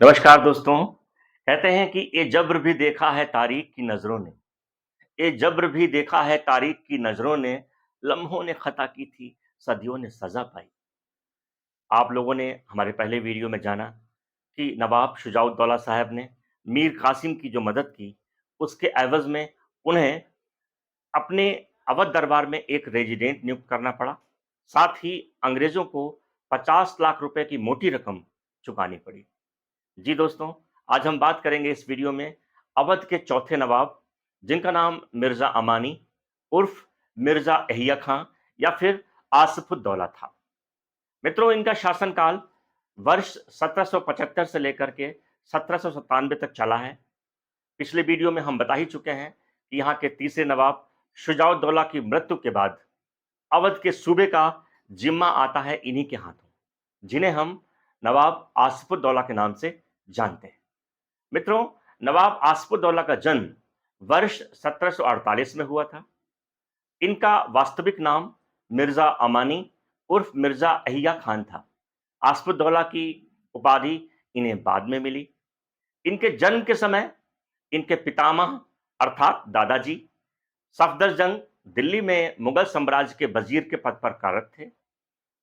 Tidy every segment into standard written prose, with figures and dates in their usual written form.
नमस्कार दोस्तों। कहते हैं कि ये जब्र भी देखा है तारीख की नजरों ने। ये जब्र भी देखा है तारीख की नजरों ने। लम्हों ने खता की थी, सदियों ने सजा पाई। आप लोगों ने हमारे पहले वीडियो में जाना कि नवाब शुजाउद्दौला साहब ने मीर कासिम की जो मदद की, उसके एवज में उन्हें अपने अवध दरबार में एक रेजिडेंट नियुक्त करना पड़ा। साथ ही अंग्रेजों को 50 लाख रुपए की मोटी रकम चुकानी पड़ी। जी दोस्तों, आज हम बात करेंगे इस वीडियो में अवध के चौथे नवाब, जिनका नाम मिर्जा अमानी उर्फ मिर्जा अहिया खां या फिर आसिफुद्दौला था। मित्रों, इनका शासनकाल वर्ष 1775 से लेकर के 1797 तक चला है। पिछले वीडियो में हम बता ही चुके हैं कि यहाँ के तीसरे नवाब शुजाउद्दौला की मृत्यु के बाद अवध के सूबे का जिम्मा आता है इन्हीं के हाथों, जिन्हें हम नवाब आसिफुद्दौला के नाम से जानते हैं। मित्रों, नवाब आसिफुद्दौला का जन्म वर्ष 1748 में हुआ था। इनका वास्तविक नाम मिर्जा अमानी उर्फ मिर्जा अहिया खान था। आसिफुद्दौला की उपाधि इन्हें बाद में मिली। इनके जन्म के समय इनके पितामह अर्थात दादाजी सफदरजंग दिल्ली में मुगल साम्राज्य के वजीर के पद पर कार्यरत थे।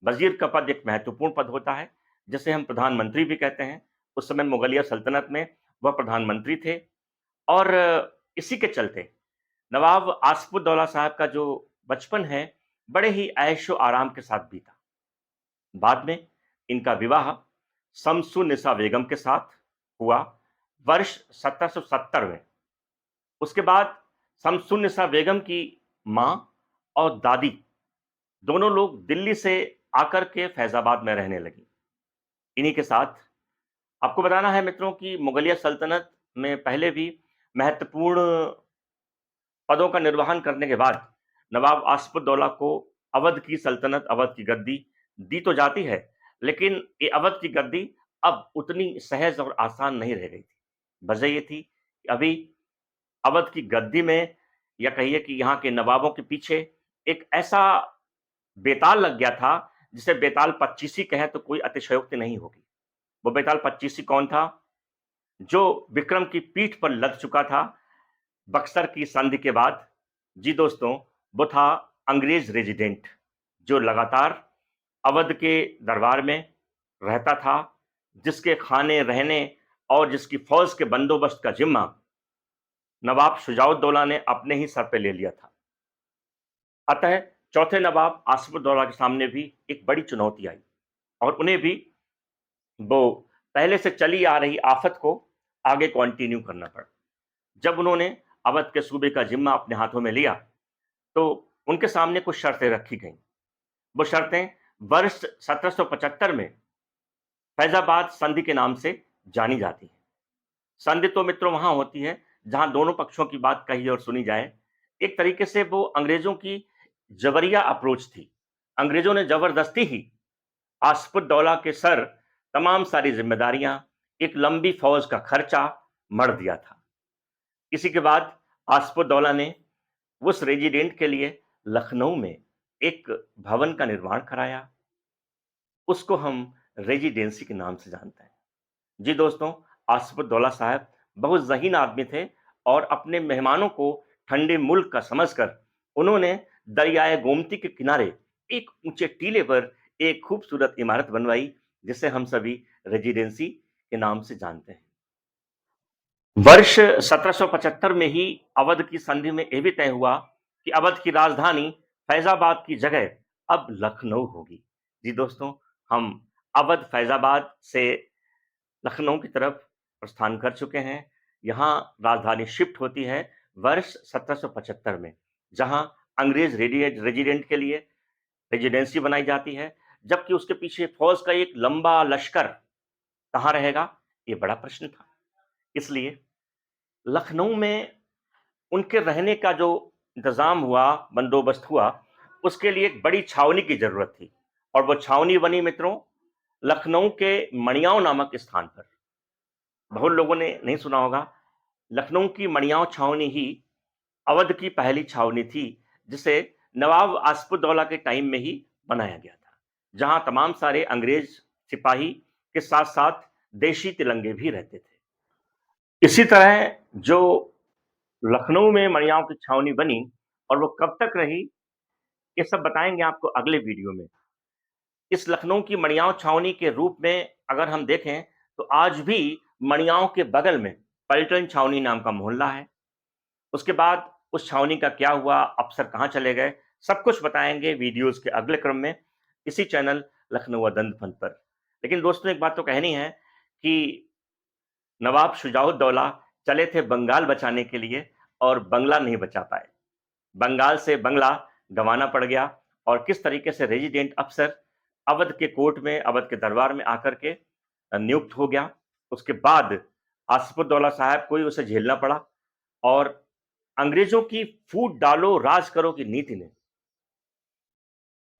वजीर का पद एक महत्वपूर्ण पद होता है, जिसे हम प्रधानमंत्री भी कहते हैं। उस समय मुगलिया सल्तनत में वह प्रधानमंत्री थे और इसी के चलते नवाब आसिफुद्दौला साहब का जो बचपन है, बड़े ही ऐशो आराम के साथ बीता। बाद में इनका विवाह शम्सुन्निसा बेगम के साथ हुआ वर्ष 1770 में। उसके बाद शम्सुन्निसा बेगम की माँ और दादी दोनों लोग दिल्ली से आकर के फैजाबाद में रहने लगी। इन्हीं के साथ आपको बताना है मित्रों कि मुगलिया सल्तनत में पहले भी महत्वपूर्ण पदों का निर्वहन करने के बाद नवाब आसिफुद्दौला को अवध की सल्तनत, अवध की गद्दी दी तो जाती है, लेकिन ये अवध की गद्दी अब उतनी सहज और आसान नहीं रह गई थी। वजह ये थी कि अभी अवध की गद्दी में, या कहिए कि यहाँ के नवाबों के पीछे एक ऐसा बेताल लग गया था, जिसे बेताल पच्चीसी कहें तो कोई अतिशयोक्ति नहीं होगी। वो बेताल पच्चीसी कौन था? जो विक्रम की पीठ पर लद चुका था बक्सर की संधि के बाद। जी दोस्तों, वो था अंग्रेज रेजिडेंट, जो लगातार अवध के दरबार में रहता था, जिसके खाने रहने और जिसकी फौज के बंदोबस्त का जिम्मा नवाब शुजाउद्दौला ने अपने ही सर पे ले लिया था। अतः चौथे नवाब आसिफुद्दौला के सामने भी एक बड़ी चुनौती आई और उन्हें भी वो पहले से चली आ रही आफत को आगे कंटिन्यू करना पड़ा। जब उन्होंने अवध के सूबे का जिम्मा अपने हाथों में लिया, तो उनके सामने कुछ शर्तें रखी गईं। वो शर्तें वर्ष 1775 में फैजाबाद संधि के नाम से जानी जाती हैं। संधि तो मित्रों वहां होती है जहां दोनों पक्षों की बात कही और सुनी जाए। एक तरीके से वो अंग्रेजों की जबरिया अप्रोच थी। अंग्रेजों ने जबरदस्ती ही आसिफुद्दौला के सर तमाम सारी जिम्मेदारियां, एक लंबी फौज का खर्चा मढ़ दिया था। इसी के बाद आसिफुद्दौला ने उस रेजिडेंट के लिए लखनऊ में एक भवन का निर्माण कराया। उसको हम रेजिडेंसी के नाम से जानते हैं। जी दोस्तों, आसिफुद्दौला साहब बहुत ज़हीन आदमी थे और अपने मेहमानों को ठंडे मुल्क का समझकर उन्होंने दरियाए गोमती के किनारे एक ऊंचे टीले पर एक खूबसूरत इमारत बनवाई, जिसे हम सभी रेजिडेंसी के नाम से जानते हैं। वर्ष 1775 में ही अवध की संधि में यह भी तय हुआ कि अवध की राजधानी फैजाबाद की जगह अब लखनऊ होगी। जी दोस्तों, हम अवध फैजाबाद से लखनऊ की तरफ प्रस्थान कर चुके हैं। यहाँ राजधानी शिफ्ट होती है वर्ष 1775 में, जहाँ अंग्रेज रेजिडेंट के लिए रेजिडेंसी बनाई जाती है, जबकि उसके पीछे फौज का एक लंबा लश्कर कहाँ रहेगा, ये बड़ा प्रश्न था। इसलिए लखनऊ में उनके रहने का जो इंतजाम हुआ, बंदोबस्त हुआ, उसके लिए एक बड़ी छावनी की जरूरत थी और वो छावनी बनी मित्रों लखनऊ के मणियाव नामक स्थान पर। बहुत लोगों ने नहीं सुना होगा, लखनऊ की मणियाव छावनी ही अवध की पहली छावनी थी, जिसे नवाब आसिफुद्दौला के टाइम में ही बनाया गया था, जहां तमाम सारे अंग्रेज सिपाही के साथ साथ देशी तिरंगे भी रहते थे। इसी तरह जो लखनऊ में मणियाओं की छावनी बनी और वो कब तक रही, ये सब बताएंगे आपको अगले वीडियो में। इस लखनऊ की मणियाओं छावनी के रूप में अगर हम देखें तो आज भी मणियाओं के बगल में पलटन छावनी नाम का मोहल्ला है। उसके बाद उस छावनी का क्या हुआ, अफसर कहाँ चले गए, सब कुछ बताएंगे वीडियोस के अगले क्रम में इसी चैनल लखनऊ अदंत पर। लेकिन दोस्तों एक बात तो कहनी है कि नवाब शुजाउद्दौला चले थे बंगाल बचाने के लिए और बंगला नहीं बचा पाए। बंगाल से बंगला गंवाना पड़ गया और किस तरीके से रेजिडेंट अफसर अवध के कोर्ट में, अवध के दरबार में आकर के नियुक्त हो गया। उसके बाद आसिफुद्दौला साहब को ही उसे झेलना पड़ा और अंग्रेजों की फूट डालो राज करो की नीति ने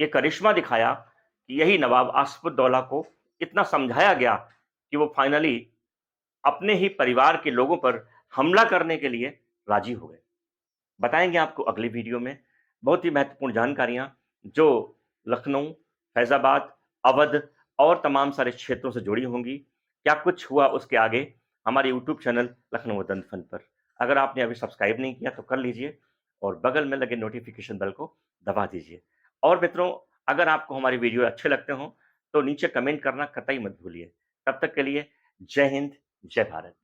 ये करिश्मा दिखाया कि यही नवाब आसिफुद्दौला को इतना समझाया गया कि वो फाइनली अपने ही परिवार के लोगों पर हमला करने के लिए राजी हो गए। बताएंगे आपको अगली वीडियो में बहुत ही महत्वपूर्ण जानकारियां जो लखनऊ, फैजाबाद, अवध और तमाम सारे क्षेत्रों से जुड़ी होंगी। क्या कुछ हुआ उसके आगे हमारे यूट्यूब चैनल लखनऊ दंत फन पर। अगर आपने अभी सब्सक्राइब नहीं किया तो कर लीजिए और बगल में लगे नोटिफिकेशन बेल को दबा दीजिए। और मित्रों, अगर आपको हमारे वीडियो अच्छे लगते हो तो नीचे कमेंट करना कतई मत भूलिए। तब तक के लिए जय हिंद, जय भारत।